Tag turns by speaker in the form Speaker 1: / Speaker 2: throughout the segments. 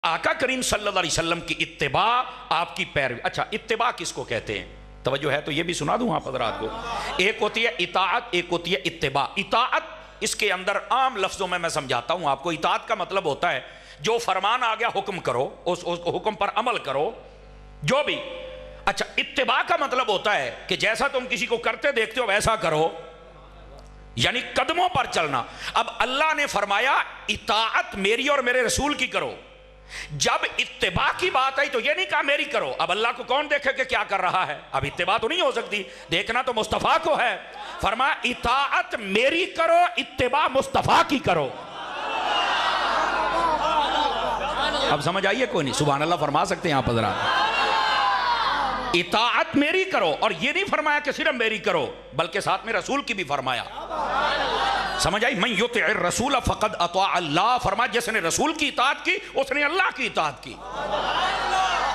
Speaker 1: آقا کریم صلی اللہ علیہ وسلم کی اتباع، آپ کی پیروی۔ اچھا اتباع کس کو کہتے ہیں؟ توجہ ہے تو یہ بھی سنا دوں آپ حضرات کو۔ ایک ہوتی ہے اطاعت، ایک ہوتی ہے اتباع۔ اطاعت اس کے اندر عام لفظوں میں سمجھاتا ہوں آپ کو۔ اطاعت کا مطلب ہوتا ہے جو فرمان آ گیا حکم کرو، اس حکم پر عمل کرو جو بھی۔ اچھا اتباع کا مطلب ہوتا ہے کہ جیسا تم کسی کو کرتے دیکھتے ہو ویسا کرو، یعنی قدموں پر چلنا۔ اب اللہ نے فرمایا اطاعت میری اور میرے رسول کی کرو، جب اتباع کی بات آئی تو یہ نہیں کہا میری کرو۔ اب اللہ کو کون دیکھے کہ کیا کر رہا ہے؟ اب اتباع تو نہیں ہو سکتی، دیکھنا تو مصطفیٰ کو ہے۔ فرمایا اطاعت میری کرو، اتباع مصطفیٰ کی کرو۔ اب سمجھ آئیے کوئی نہیں؟ سبحان اللہ فرما سکتے ہیں آپ حضرات؟ اطاعت میری کرو، اور یہ نہیں فرمایا کہ صرف میری کرو بلکہ ساتھ میں رسول کی بھی فرمایا۔ سمجھ آئی؟ من یطع الرسول فقد اطاع اللہ، فرمایا جس نے رسول کی اطاعت کی اس نے اللہ کی اطاعت کی۔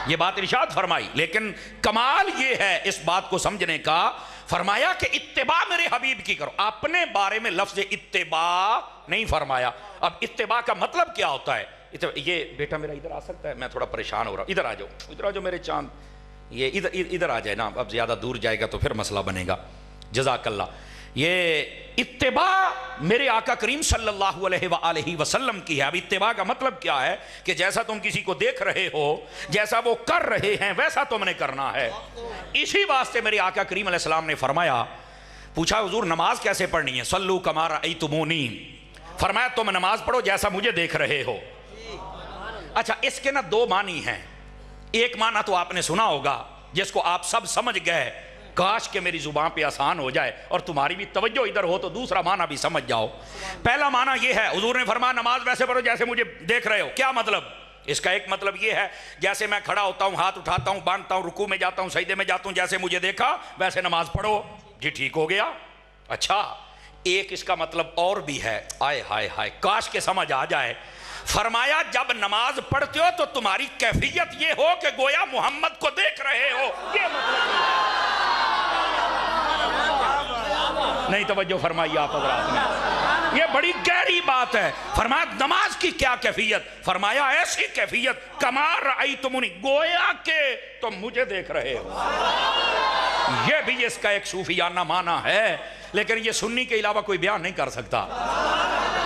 Speaker 1: یہ بات ارشاد فرمائی، لیکن کمال یہ ہے اس بات کو سمجھنے کا، فرمایا کہ اتباع میرے حبیب کی کرو، اپنے بارے میں لفظ اتباع نہیں فرمایا۔ اب اتباع کا مطلب کیا ہوتا ہے؟ یہ بیٹا میرا ادھر آ سکتا ہے؟ میں تھوڑا پریشان ہو رہا ہوں، ادھر آ جاؤ، ادھر آ جاؤ میرے چاند، یہ ادھر آ جائے نا، اب زیادہ دور جائے گا تو پھر مسئلہ بنے گا۔ جزاک اللہ۔ یہ اتباع میرے آقا کریم صلی اللہ علیہ وآلہ وسلم کی ہے۔ اب اتباع کا مطلب کیا ہے کہ جیسا تم کسی کو دیکھ رہے ہو، جیسا وہ کر رہے ہیں ویسا تم نے کرنا ہے۔ اسی واسطے میرے آقا کریم علیہ السلام نے فرمایا، پوچھا حضور نماز کیسے پڑھنی ہے؟ صلو کما رأیتمونی، فرمایا تم نماز پڑھو جیسا مجھے دیکھ رہے ہو۔ اچھا اس کے نا دو معنی ہیں۔ ایک معنی تو آپ نے سنا ہوگا جس کو آپ سب سمجھ گئے، کاش کہ میری زبان پہ آسان ہو جائے اور تمہاری بھی توجہ ادھر ہو تو دوسرا معنی بھی سمجھ جاؤ۔ پہلا معنی یہ ہے، حضور نے فرمایا نماز ویسے پڑھو جیسے مجھے دیکھ رہے ہو۔ کیا مطلب؟ اس کا ایک مطلب یہ ہے جیسے میں کھڑا ہوتا ہوں، ہاتھ اٹھاتا ہوں، باندھتا ہوں، رکوع میں جاتا ہوں، سجدے میں جاتا ہوں، جیسے مجھے دیکھا ویسے نماز پڑھو۔ جی ٹھیک ہو گیا۔ اچھا ایک اس کا مطلب اور بھی ہے، آئے ہائے ہائے کاش کہ سمجھ آ جائے۔ فرمایا جب نماز پڑھتے ہو تو تمہاری کیفیت یہ ہو کہ گویا محمد کو دیکھ رہے ہو۔ یہ مطلب نہیں، توجہ فرمائیے آپ حضرات نے، یہ بڑی گہری بات ہے۔ فرمایا نماز کی کیا کیفیت؟ فرمایا ایسی کیفیت کما رأیتمونی، گویا کہ تم مجھے دیکھ رہے ہو۔ یہ بھی اس کا ایک صوفیانہ معنی ہے، لیکن یہ سنی کے علاوہ کوئی بیان نہیں کر سکتا۔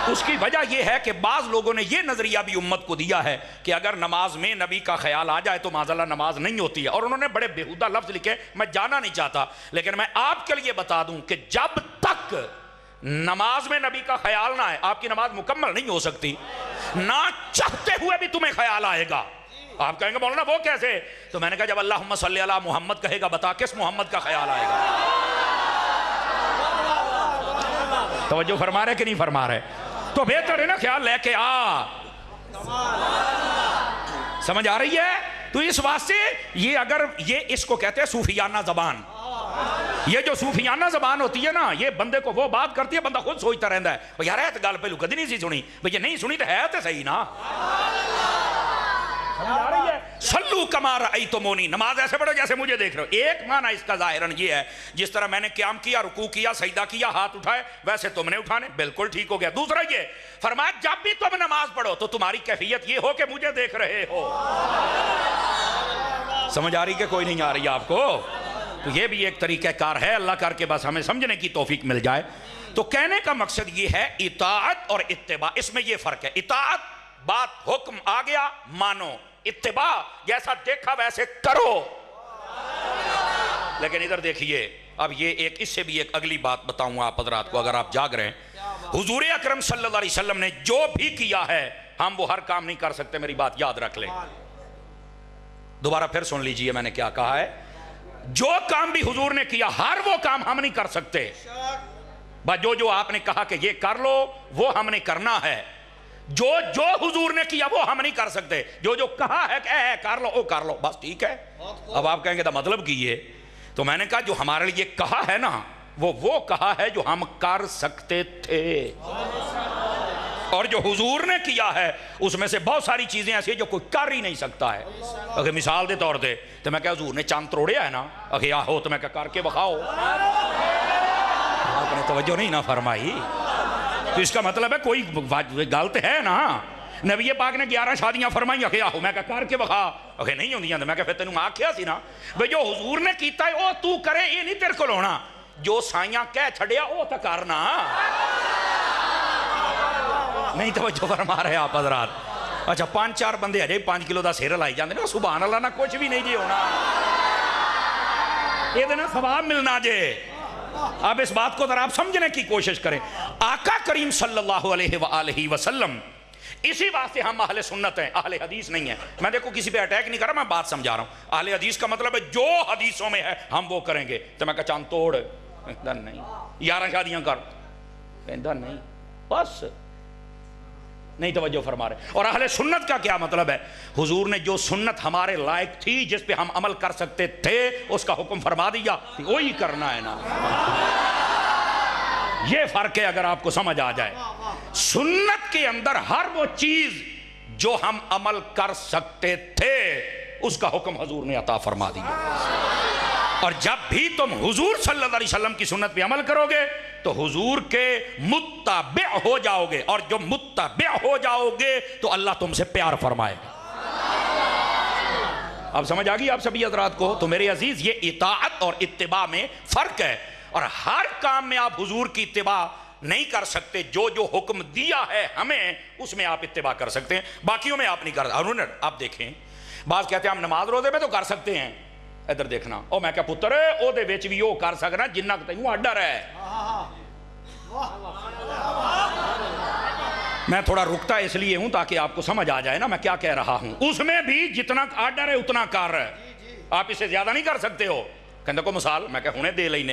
Speaker 1: اس کی وجہ یہ ہے کہ بعض لوگوں نے یہ نظریہ بھی امت کو دیا ہے کہ اگر نماز میں نبی کا خیال آ جائے تو معاذ اللہ نماز نہیں ہوتی ہے، اور انہوں نے بڑے بےہودہ لفظ لکھے، میں جانا نہیں چاہتا، لیکن میں آپ کے لیے بتا دوں کہ جب تک نماز میں نبی کا خیال نہ آئے آپ کی نماز مکمل نہیں ہو سکتی۔ نہ چاہتے ہوئے بھی تمہیں خیال آئے گا۔ آپ کہیں گے مولانا وہ کیسے؟ تو میں نے کہا جب اللہم صلی علی محمد کہے گا بتا کس محمد کا خیال آئے گا؟ توجہ فرما رہے کہ نہیں فرما رہے؟ تو بہتر ہے نا خیال لے کے آ۔ سمجھ آ رہی ہے؟ تو اس واسطے یہ اگر یہ اس کو کہتے ہیں صوفیانہ زبان، یہ جو صوفیانہ زبان ہوتی ہے نا یہ بندے کو وہ بات کرتی ہے بندہ خود سوچتا رہتا ہے یار ہے تو گل پہلو کدی نہیں سی سنی، بھئی یہ نہیں سنی تو ہے تو صحیح نا۔ صلو کما رأیتمونی، نماز ایسے پڑھو جیسے مجھے دیکھ رہے ہو۔ ایک معنی اس کا ظاہراً یہ ہے جس طرح میں نے قیام کیا، رکوع کیا، سجدہ کیا، ہاتھ اٹھائے ویسے تم نے اٹھانے، بالکل ٹھیک ہو گیا۔ دوسرا یہ فرمایا جب بھی تم نماز پڑھو تو تمہاری کیفیت یہ ہو کہ مجھے دیکھ رہے ہو۔ سمجھ آ رہی کہ کوئی نہیں آ رہی آپ کو؟ تو یہ بھی ایک طریقہ کار ہے، اللہ کر کے بس ہمیں سمجھنے کی توفیق مل جائے۔ تو کہنے کا مقصد یہ ہے اطاعت اور اتباع، اس میں یہ فرق ہے۔ اطاعت بات حکم آ گیا مانو، اتباع جیسا دیکھا ویسے کرو۔ لیکن ادھر دیکھیے اب یہ ایک اس سے بھی ایک اگلی بات بتاؤں آپ حضرات کو اگر آپ جاگ رہے ہیں۔ حضور اکرم صلی اللہ علیہ وسلم نے جو بھی کیا ہے ہم وہ ہر کام نہیں کر سکتے، میری بات یاد رکھ لیں۔ دوبارہ پھر سن لیجئے میں نے کیا کہا ہے، جو کام بھی حضور نے کیا ہر وہ کام ہم نہیں کر سکتے۔ بس جو آپ نے کہا کہ یہ کر لو وہ ہم نے کرنا ہے، جو حضور نے کیا وہ ہم نہیں کر سکتے، جو کہا ہے کہ اے کر لو وہ کر لو، بس ٹھیک ہے۔ اب آپ کہیں گے تو مطلب کیے، تو میں نے کہا جو ہمارے لیے کہا ہے نا وہ کہا ہے جو ہم کر سکتے تھے، اور جو حضور نے کیا ہے اس میں سے بہت ساری چیزیں ایسی ہیں جو کوئی کر ہی نہیں سکتا ہے۔ اگر مثال دے طور دے تو میں کہا حضور نے چاند توڑیا ہے نا، اگر آہو تو میں کہا کر کے بخاؤ، آپ نے توجہ نہیں نہ فرمائی۔ تو اس کا مطلب ہے کوئی غلط ہے نا، نبی پاک نے 11 شادیاں فرمائی کیا ہو میں کہا کر کے بخا اکھے نہیں ہوندیاں میں کہا پھر تینوں آکھیا سی نا بھئی جو حضور نے کیتا ہے او تو کرے یہ نہیں تیرے کو ہونا جو سائیاں کہہ چھڑیا او تا کرنا نہیں توجہ فرما رہے آپ حضرات اچھا 5-4 بندے ہجے 5 کلو دا سیر لائی جاندے نا سبحان اللہ نہ کچھ بھی نہیں جی ہونا یہ دینا ثواب ملنا جے اب اس بات کو ذرا آپ سمجھنے کی کوشش کریں آقا کریم صلی اللہ علیہ وآلہ وسلم اسی واسطے ہم اہل سنت ہیں اہل حدیث نہیں ہیں میں دیکھو کسی پہ اٹیک نہیں کر رہا میں بات سمجھا رہا ہوں اہل حدیث کا مطلب ہے جو حدیثوں میں ہے ہم وہ کریں گے تو میں کہا چاند توڑ کہتا نہیں 11 شادیاں کر کہتا نہیں بس نہیں توجہ فرما رہے اور اہل سنت کا کیا مطلب ہے حضور نے جو سنت ہمارے لائق تھی جس پہ ہم عمل کر سکتے تھے اس کا حکم فرما دیا وہی کرنا ہے نا یہ فرق ہے اگر آپ کو سمجھ آ جائے سنت کے اندر ہر وہ چیز جو ہم عمل کر سکتے تھے اس کا حکم حضور نے عطا فرما دیا اور جب بھی تم حضور صلی اللہ علیہ وسلم کی سنت پہ عمل کرو گے تو حضور کے متبع ہو جاؤ گے اور جو متبع ہو جاؤ گے تو اللہ تم سے پیار فرمائے گا اب سمجھ آگئی آپ سبھی حضرات کو تو میرے عزیز یہ اطاعت اور اتباع میں فرق ہے اور ہر کام میں آپ حضور کی اتباع نہیں کر سکتے جو جو حکم دیا ہے ہمیں اس میں آپ اتباع کر سکتے ہیں باقیوں میں آپ نہیں کر سکتے آپ دیکھیں بعض کہتے ہیں ہم نماز روزے میں تو کر سکتے ہیں ادھر دیکھنا او میں کہا پتر او دے ویچ بھی وہ کر سکنا جنہ تینوں آڈر ہے میں تھوڑا رکتا اس لیے ہوں تاکہ آپ کو سمجھ آ جائے نا میں کیا کہہ رہا ہوں اس میں بھی جتنا آڈر ہے اتنا کر رہا ہے آپ اسے زیادہ نہیں کر سکتے ہو کہندے کو مثال میں کہ ہونے دے لینے